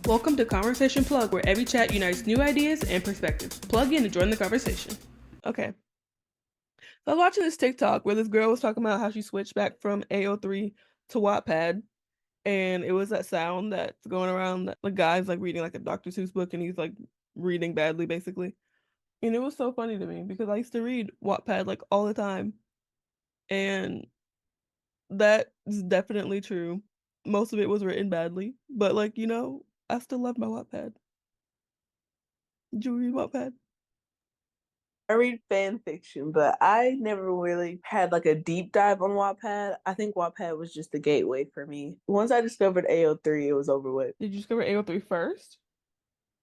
Welcome to Conversation Plug, where every chat unites new ideas and perspectives. Plug in to join the conversation. Okay. So I was watching this TikTok where this girl was talking about how she switched back from AO3 to Wattpad, and it was that sound that's going around that the guy's like reading like a Dr. Seuss book and he's like reading badly basically. And it was so funny to me because I used to read Wattpad like all the time. And that is definitely true. Most of it was written badly, but like, I still love my Wattpad. Did you read Wattpad? I read fan fiction, but I never really had like a deep dive on Wattpad. I think Wattpad was just the gateway for me. Once I discovered AO3, it was over with. Did you discover AO3 first?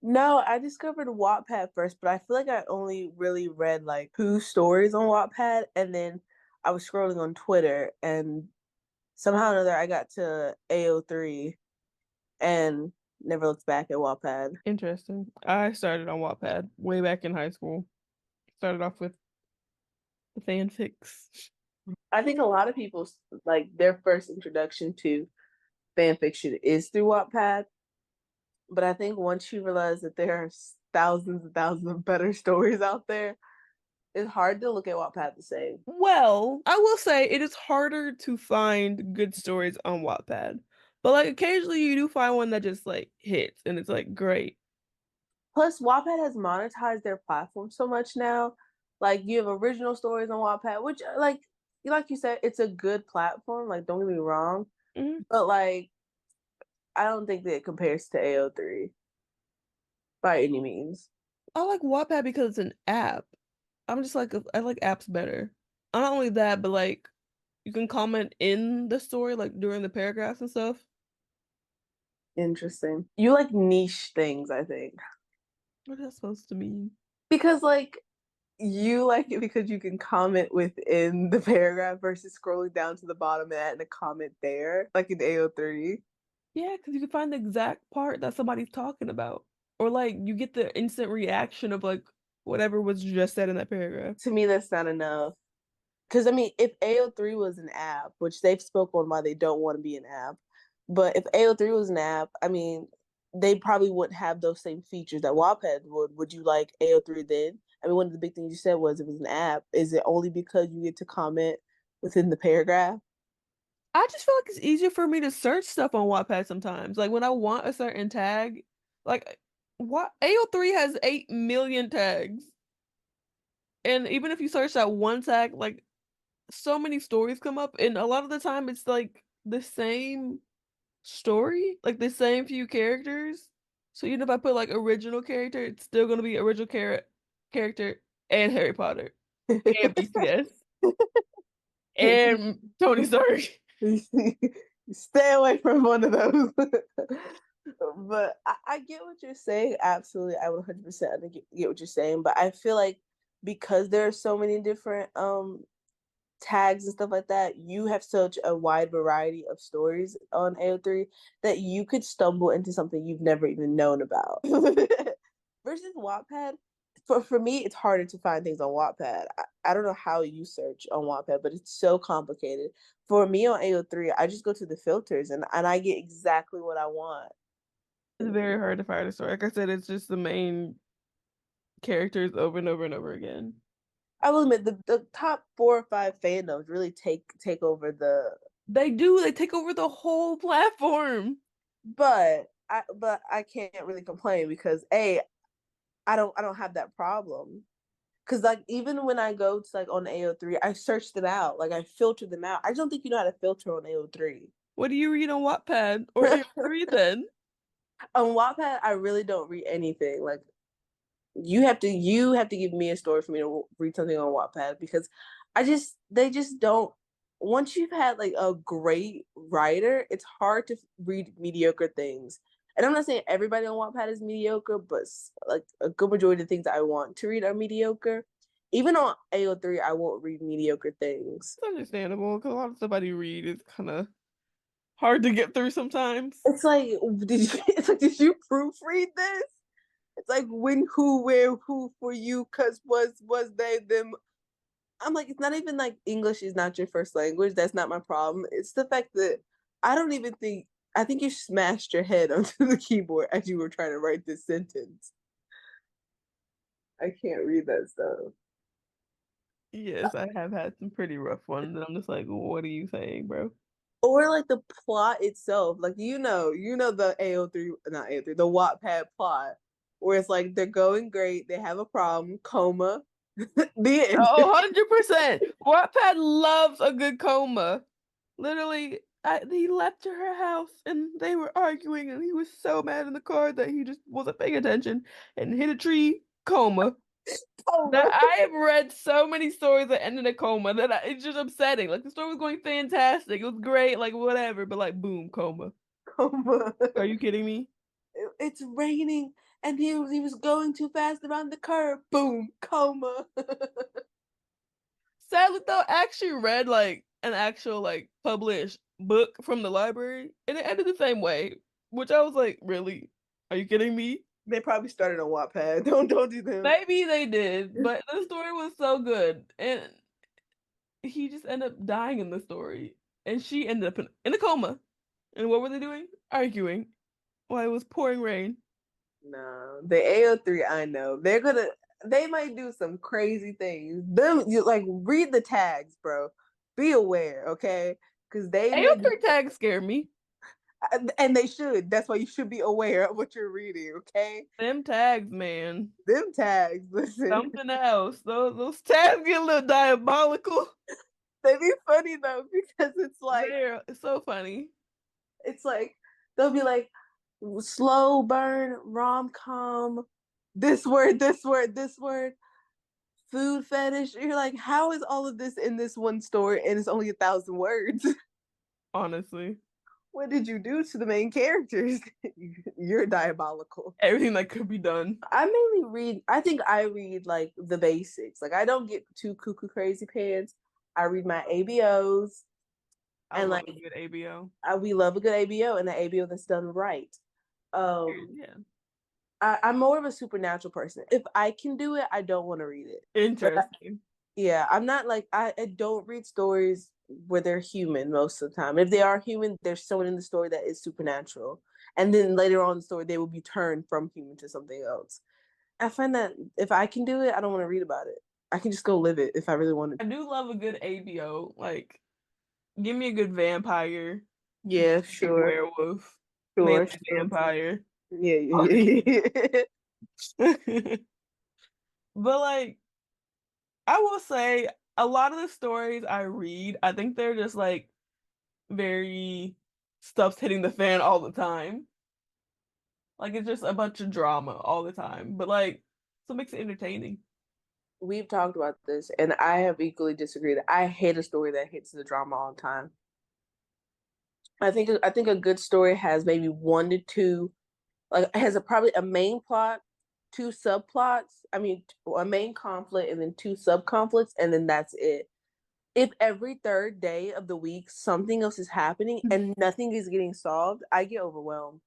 No, I discovered Wattpad first, but I feel like I only really read like two stories on Wattpad, and then I was scrolling on Twitter, and somehow or another I got to AO3 and never looked back at Wattpad. Interesting. I started on Wattpad way back in high school. Started off with the fanfics. I think a lot of people like their first introduction to fan fiction is through Wattpad. But I think once you realize that there are thousands and thousands of better stories out there, it's hard to look at Wattpad the same. Well, I will say it is harder to find good stories on Wattpad. But like occasionally you do find one that just like hits and it's like great. Plus, Wattpad has monetized their platform so much now. Like you have original stories on Wattpad, which like you said, it's a good platform. Like don't get me wrong, Mhm. but like I don't think that it compares to AO3 by any means. I like Wattpad because it's an app. I'm just like I like apps better. Not only that, but like you can comment in the story like during the paragraphs and stuff. Interesting. You like niche things, I think, What is that supposed to mean? because like you like it because you can comment within the paragraph versus scrolling down to the bottom and adding a comment there, like in AO3. Yeah, because you can find the exact part that somebody's talking about. Or like you get the instant reaction of like whatever was just said in that paragraph. To me, that's not enough. Because I mean, if AO3 was an app, which they've spoke on why they don't want to be an app, but if AO3 was an app, I mean, they probably wouldn't have those same features that Wattpad would. Would you like AO3 then? I mean, one of the big things you said was it was an app. Is it only because you get to comment within the paragraph? I just feel like it's easier for me to search stuff on Wattpad sometimes. Like when I want a certain tag, like what AO3 has 8 million tags. And even if you search that one tag, like so many stories come up, and a lot of the time it's like the same story, like the same few characters. So even if I put like original character, it's still gonna be original character and Harry Potter and BCS and Tony Stark. Stay away from one of those. But I get what you're saying. Absolutely. I would 100% get what you're saying. But I feel like because there are so many different tags and stuff like that, you have such a wide variety of stories on AO3 that you could stumble into something you've never even known about. Versus Wattpad, for me, it's harder to find things on Wattpad. I don't know how you search on Wattpad, but it's so complicated. For me on AO3, I just go to the filters and I get exactly what I want. It's very hard to find a story. Like I said, it's just the main characters over and over and over again. I will admit the top 4 or 5 fandoms really take over the They do, they take over the whole platform. but I can't really complain because I don't have that problem. Cause like even when I go to like on AO3, I search them out. Like I filter them out. I don't think you know how to filter on AO3. What do you read on Wattpad or On AO3 then? Wattpad, I really don't read anything. Like you have to give me a story for me to read something on Wattpad because they just don't. Once you've had like a great writer, it's hard to read mediocre things. And I'm not saying everybody on Wattpad is mediocre, but like a good majority of the things I want to read are mediocre. Even on AO3, I won't read mediocre things. It's understandable because a lot of stuff I do read is kind of hard to get through sometimes. It's like, did you proofread this? It's like when, who, where, who for you, cause was they them. I'm like, it's not even like English is not your first language. That's not my problem. It's the fact that I don't even think I think you smashed your head onto the keyboard as you were trying to write this sentence. I can't read that stuff. Yes, I have had some pretty rough ones, and I'm just like, what are you saying, bro? Or like the plot itself, like the AO3, not AO3, the Wattpad plot, where it's like they're going great, they have a problem, coma, the end. Oh, 100%. Wattpad loves a good coma. Literally, he left to her house and they were arguing, and he was so mad in the car that he just wasn't paying attention and hit a tree, coma. That Coma, I have read so many stories that end in a coma that it's just upsetting. Like the story was going fantastic, it was great, like whatever, but like boom, coma. coma. Are you kidding me? It's raining, and he was going too fast around the curve. Boom, coma. Sadly though, I actually read like an actual like published book from the library, and it ended the same way, which I was like, really? Are you kidding me? They probably started on Wattpad. Don't do them. Maybe they did, but the story was so good, and he just ended up dying in the story, and she ended up in a coma. And what were they doing? Arguing while it was pouring rain. No, the AO3, I know they might do some crazy things. Them, you like read the tags, bro. Be aware, okay? Because they may do, AO3 tags scare me. and they should. That's why you should be aware of what you're reading, okay? Them tags, man. Them tags, listen, Something else. Those tags get a little diabolical. they be funny though because It's so funny. it's like they'll be like slow burn rom com, this word, this word, this word, food fetish. You're like, how is all of this in this one story and it's only 1,000 words? Honestly. What did you do to the main characters? You're diabolical. Everything that could be done. I mainly read, I think I read like the basics. Like I don't get too cuckoo crazy pants. I read my ABOs I and love like a good ABO. we love a good ABO and an ABO that's done right. Um Yeah. I'm more of a supernatural person. If I can do it, I don't want to read it. But Interesting. yeah, I'm not like I don't read stories where they're human most of the time. If they are human, there's someone in the story that is supernatural. And then later on in the story they will be turned from human to something else. I find that if I can do it, I don't want to read about it. I can just go live it if I really wanted I to. do love a good ABO. Like, give me a good vampire, Yeah, good sure. werewolf, Sure, mainly sure. vampire. Yeah, yeah, yeah. But like, I will say a lot of the stories I read, I think they're just like very stuff's hitting the fan all the time. Like it's just a bunch of drama all the time. But like, so it makes it entertaining. We've talked about this and I have equally disagreed. I hate a story that hits the drama all the time. I think a good story has maybe one to two, like it has probably a main plot, two subplots. I mean, a main conflict and then two sub conflicts, and then that's it. If every third day of the week something else is happening and nothing is getting solved, I get overwhelmed.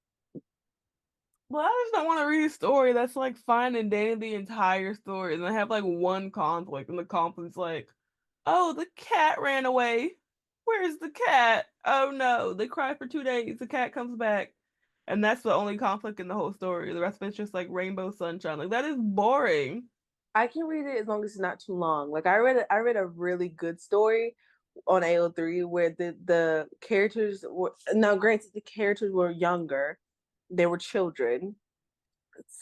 Well, I just don't want to read a story that's like fine and dandy the entire story and I have like one conflict, and the conflict's like, oh, the cat ran away. Where's the cat? Oh no, they cry for 2 days. The cat comes back. And that's the only conflict in the whole story. The rest of it's just like rainbow sunshine. Like that is boring. I can read it as long as it's not too long. Like I read a really good story on AO3 where the characters were, now granted the characters were younger, they were children.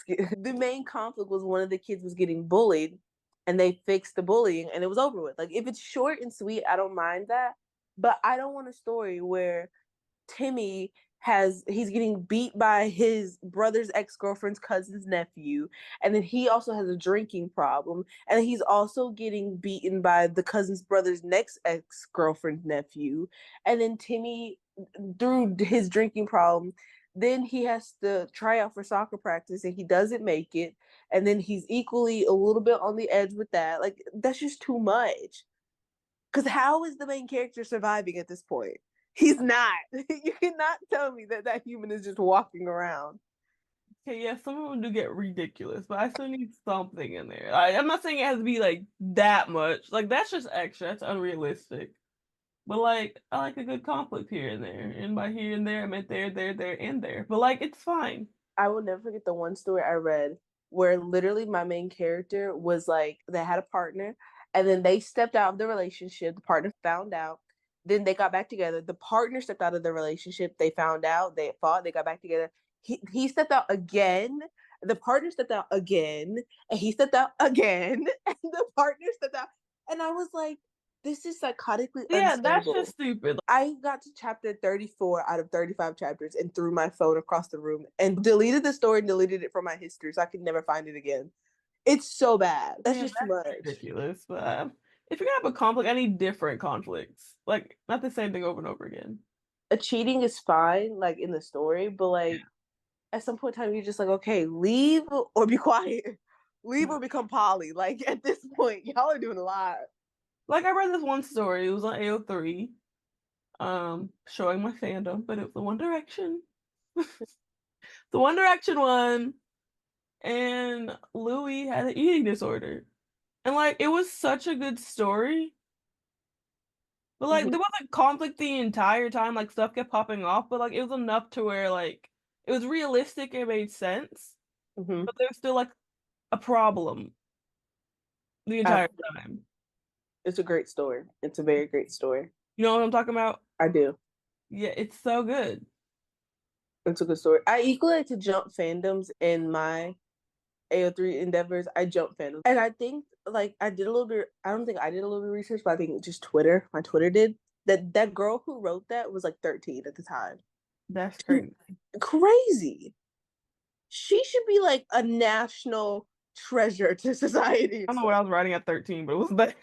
The main conflict was one of the kids was getting bullied and they fixed the bullying and it was over with. Like if it's short and sweet, I don't mind that. But I don't want a story where Timmy he's getting beat by his brother's ex-girlfriend's cousin's nephew, and then he also has a drinking problem, and he's also getting beaten by the cousin's brother's next ex-girlfriend's nephew, and then Timmy, through his drinking problem, then he has to try out for soccer practice and he doesn't make it, and then he's equally a little bit on the edge with that. Like that's just too much. Because how is the main character surviving at this point? He's not. You cannot tell me that that human is just walking around. Okay, yeah, some of them do get ridiculous, but I still need something in there. I'm not saying it has to be like that much. Like that's just extra. That's unrealistic. But like I like a good conflict here and there. And by here and there I meant there, and there. But like it's fine. I will never forget the one story I read where literally my main character was like they had a partner and then they stepped out of the relationship. The partner found out. Then they got back together. The partner stepped out of the relationship. They found out. They fought. They got back together. He stepped out again. The partner stepped out again. And he stepped out again. And the partner stepped out. And I was like, this is psychotically Yeah, that's just unstable. stupid. I got to chapter 34 out of 35 chapters and threw my phone across the room and deleted the story and deleted it from my history so I could never find it again. It's so bad. That's Yeah, just too that's much. ridiculous. But if you're gonna have a conflict, I need different conflicts. Like not the same thing over and over again. A cheating is fine, like in the story, but like at some point in time, you're just like, okay, leave or be quiet. Leave Yeah. or become poly. Like at this point, y'all are doing a lot. Like I read this one story, it was on AO3, showing my fandom, but it was the One Direction. The One Direction one, and Louis had an eating disorder. And like it was such a good story. But like Mhm. there wasn't conflict the entire time, like stuff kept popping off, but like it was enough to where like it was realistic, it made sense, Mhm. but there's still like a problem the entire time. It's a great story. It's a very great story. You know what I'm talking about? I do. Yeah, it's so good. It's a good story. I equally like to jump fandoms in my AO3 endeavors. I jump fandoms. And I think like I did a little bit I don't think I did a little bit of research, but I think just Twitter, my Twitter did. That girl who wrote that was like 13 at the time. That's crazy. Crazy. She should be like a national treasure to society. I don't know what I was writing at 13, but it was that.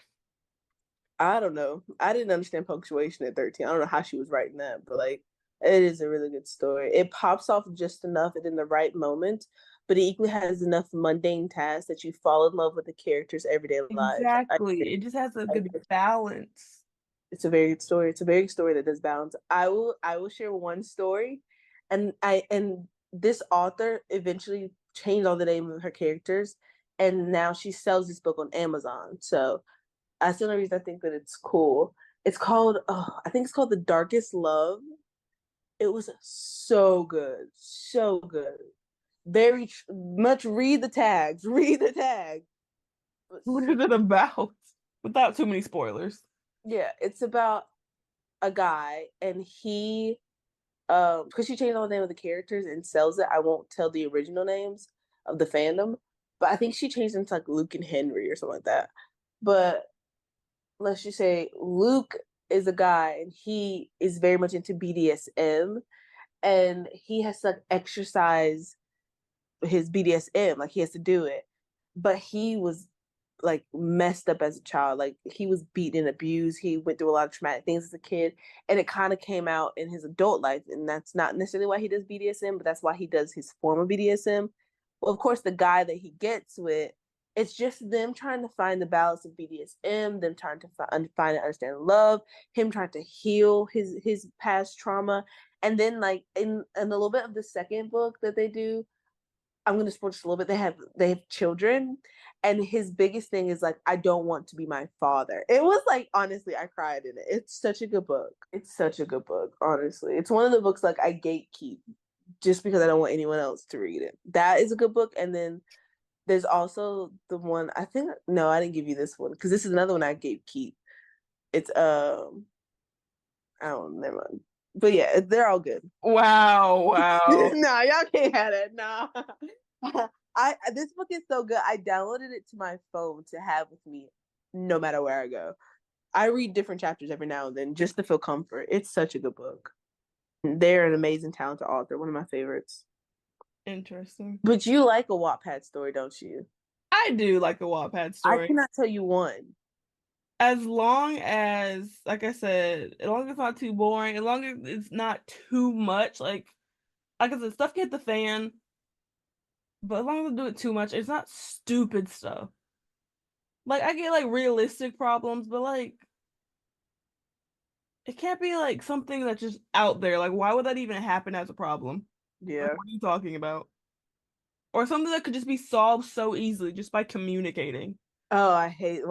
I don't know. I didn't understand punctuation at 13. I don't know how she was writing that, but like it is a really good story. It pops off just enough and in the right moment, but it equally has enough mundane tasks that you fall in love with the characters' everyday lives. Exactly. It just has a good balance. It's a very good story. It's a very good story that does balance. I will share one story, and this author eventually changed all the names of her characters, and now she sells this book on Amazon. So that's the only reason I think that it's cool. It's called I think it's called The Darkest Love. It was so good, so good. Very much read the tags, read the tags. But What is it about? Without too many spoilers. yeah, it's about a guy and he because she changed all the name of the characters and sells it. I won't tell the original names of the fandom, but I think she changed them to like Luke and Henry or something like that. But let's just say Luke is a guy and he is very much into BDSM and he has to like, exercise his BDSM, like he has to do it. But he was like messed up as a child. Like he was beaten and abused. He went through a lot of traumatic things as a kid. And it kind of came out in his adult life. And that's not necessarily why he does BDSM, but that's why he does his form of BDSM. Well, of course, the guy that he gets with, it's just them trying to find the balance of BDSM, them trying to find and understand love, him trying to heal his past trauma. And then like in a little bit of the second book that they do, I'm gonna spoil just a little bit. They have children, and his biggest thing is like, I don't want to be my father. It was like honestly, I cried in it. It's such a good book. It's such a good book. Honestly, it's one of the books like I gatekeep just because I don't want anyone else to read it. That is a good book, and then there's also the one I think. No, I didn't give you this one because this is another one I gatekeep. It's I don't never mind. But yeah, they're all good. Wow, wow. No, y'all can't have that. No. I this book is so good. I downloaded it to my phone to have with me no matter where I go. I read different chapters every now and then just to feel comfort. It's such a good book. They're an amazing, talented author. One of my favorites. Interesting. But you like a Wattpad story, don't you? I do like a Wattpad I story. cannot tell you one. As long as, like I said, as long as it's not too boring, as long as it's not too much, like I said, stuff can hit the fan, but as long as I do it too much, it's not stupid stuff. Like I get like realistic problems, but like it can't be like something that's just out there. Like why would that even happen as a problem? Like Yeah. what are you talking about? Or something that could just be solved so easily just by communicating. Oh, I hate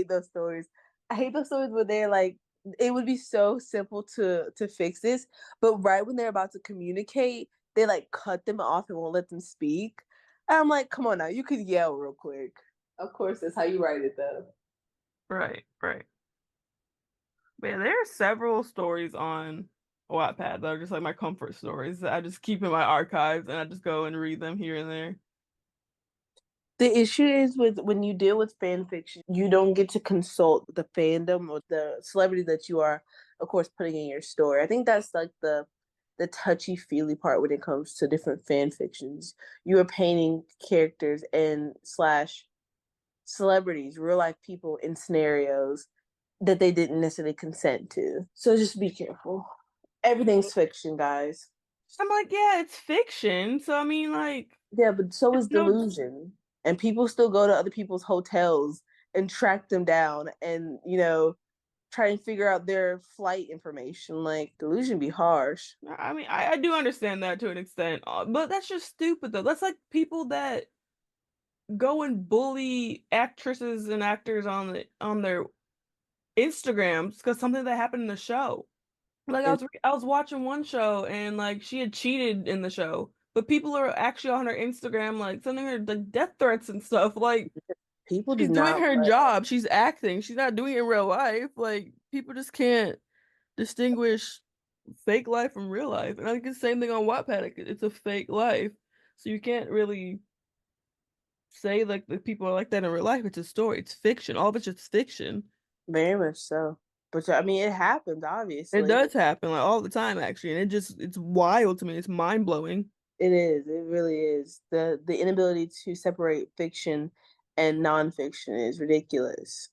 those stories. I hate those stories where they're like it would be so simple to fix this, but right when they're about to communicate, they like cut them off and won't let them speak. And I'm like, come on now, you could yell real quick. Of course, that's how you write it though. Right, right. But yeah, there are several stories on Wattpad that are just like my comfort stories that I just keep in my archives and I just go and read them here and there. The issue is with when you deal with fan fiction, you don't get to consult the fandom or the celebrity that you are, of course, putting in your story. I think that's like the touchy feely part when it comes to different fan fictions. You are painting characters and slash celebrities, real life people in scenarios that they didn't necessarily consent to. So just be careful. Everything's fiction, guys. I'm like, yeah, it's fiction. So I mean, like, Yeah, but so it's is no, delusion. And people still go to other people's hotels and track them down and, try and figure out their flight information. Like, delusion be harsh. I mean, I do understand that to an extent, but that's just stupid though. That's like people that go and bully actresses and actors on their Instagrams because something that happened in the show. Like And I was watching one show and like she had cheated in the show, but people are actually on her Instagram like sending her like death threats and stuff. Like people do she's doing not her play. job, she's acting, she's not doing it in real life. Like people just can't distinguish fake life from real life. And I think it's the same thing on Wattpad. Like, it's a fake life, so you can't really say like the people are like that in real life. It's a story. It's fiction. All of it's just fiction. Very much so. But I mean, it happens, It obviously. does happen like all the time actually, and it's wild to me. It's mind blowing. It is. It really is. The inability to separate fiction and nonfiction is ridiculous.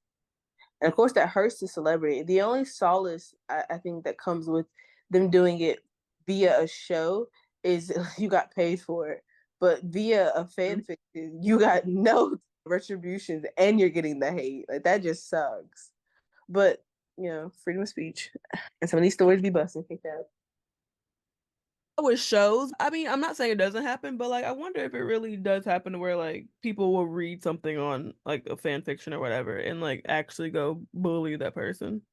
And of course, that hurts the celebrity. The only solace I think that comes with them doing it via a show is you got paid for it. But via a fan fiction, you got no retributions and you're getting the hate. Like that just sucks. But freedom of speech. And some of these stories be busting. Kick that. With shows, I mean, I'm not saying it doesn't happen, but like I wonder if it really does happen to where like people will read something on like a fan fiction or whatever and like actually go bully that person.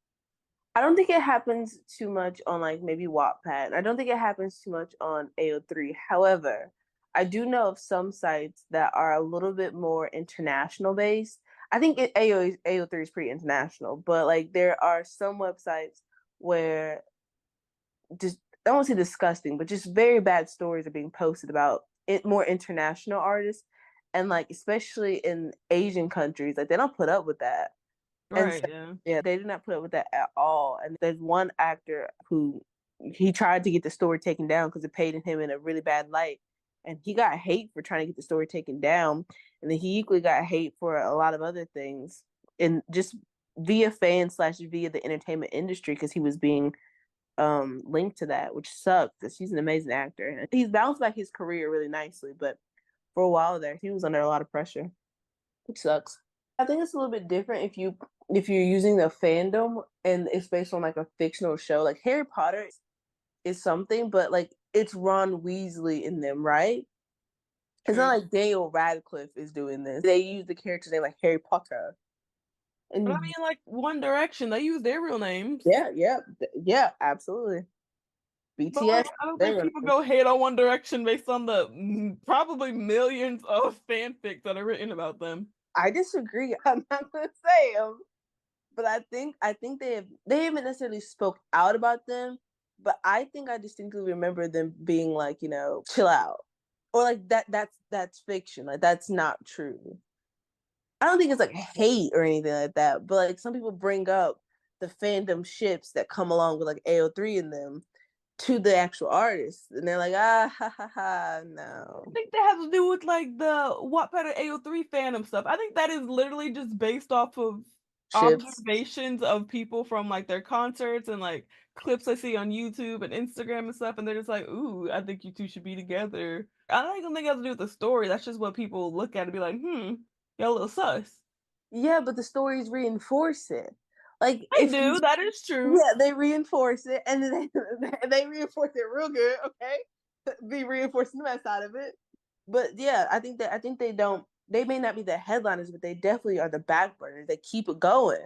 I don't think it happens too much on like maybe Wattpad. I don't think it happens too much on AO3. However, I do know of some sites that are a little bit more international based. I think AO3 is pretty international, but like there are some websites where just I don't want to say disgusting, but just very bad stories are being posted about it, more international artists, and like especially in Asian countries, like they don't put up with that. And Right, so, yeah. yeah, they did not put up with that at all. And there's one actor who he tried to get the story taken down because it painted him in a really bad light. And he got hate for trying to get the story taken down. And then he equally got hate for a lot of other things. And just via fans slash via the entertainment industry because he was being linked to that, which sucks because he's an amazing actor. And he's bounced back his career really nicely, but for a while there, he was under a lot of pressure, which sucks. I think it's a little bit different if you're using the fandom and it's based on like a fictional show. Like Harry Potter is something, but like it's Ron Weasley in them, right? It's not True. like Daniel Radcliffe is doing this. They use the character's name like Harry Potter. But I And mean, like One Direction, they use their real names. yeah, yeah, yeah, absolutely. But like, BTS, I don't think they're people go hate on One Direction based on the probably millions of fanfics that are written about them. I disagree. I'm not gonna say them, but I think they haven't necessarily spoke out about them, but I think I distinctly remember them being like, chill out. Or like that's fiction. Like that's not true. I don't think it's like hate or anything like that, but like some people bring up the fandom ships that come along with like AO3 in them to the actual artists. And they're like, ha ha ha, I no. think that has to do with like the Wattpad and AO3 fandom stuff. I think that is literally just based off of Ships. observations of people from like their concerts and like clips I see on YouTube and Instagram and stuff, and they're just like, "Ooh, I think you two should be together." I don't even think it has to do with the story. That's just what people look at and be like, y'all a little sus." Yeah, but the stories reinforce it. Like They if you do. That is true. yeah, they reinforce it and then they reinforce it real good, okay? Be reinforcing the mess out of it. But yeah, I think they may not be the headliners, but they definitely are the back burners. They keep it going.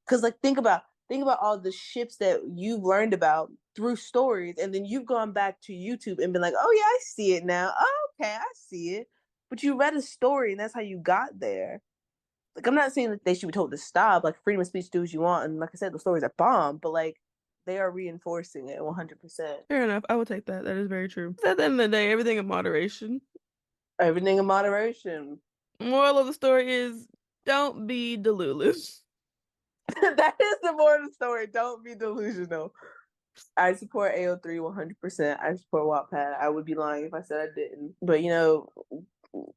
Cause like think about think about all the ships that you've learned about through stories, and then you've gone back to YouTube and been like, oh yeah, I see it now. Oh, okay, I see it. But you read a story, and that's how you got there. Like, I'm not saying that they should be told to stop. Like, freedom of speech, do what you want, and like I said, the stories are bomb. But like, they are reinforcing it 100%. Fair enough. I will take that. That is very true. At the end of the day, everything in moderation. Everything in moderation. Moral of the story is don't be delulu. That is the moral of the story. Don't be delusional. I support AO3 100%. I support Wattpad. I would be lying if I said I didn't. But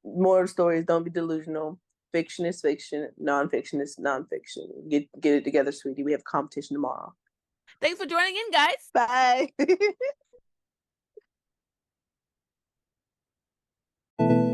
moral of the story is don't be delusional. Fiction is fiction. Nonfiction is nonfiction. Get it together, sweetie. We have competition tomorrow. Thanks for joining in, guys. Bye.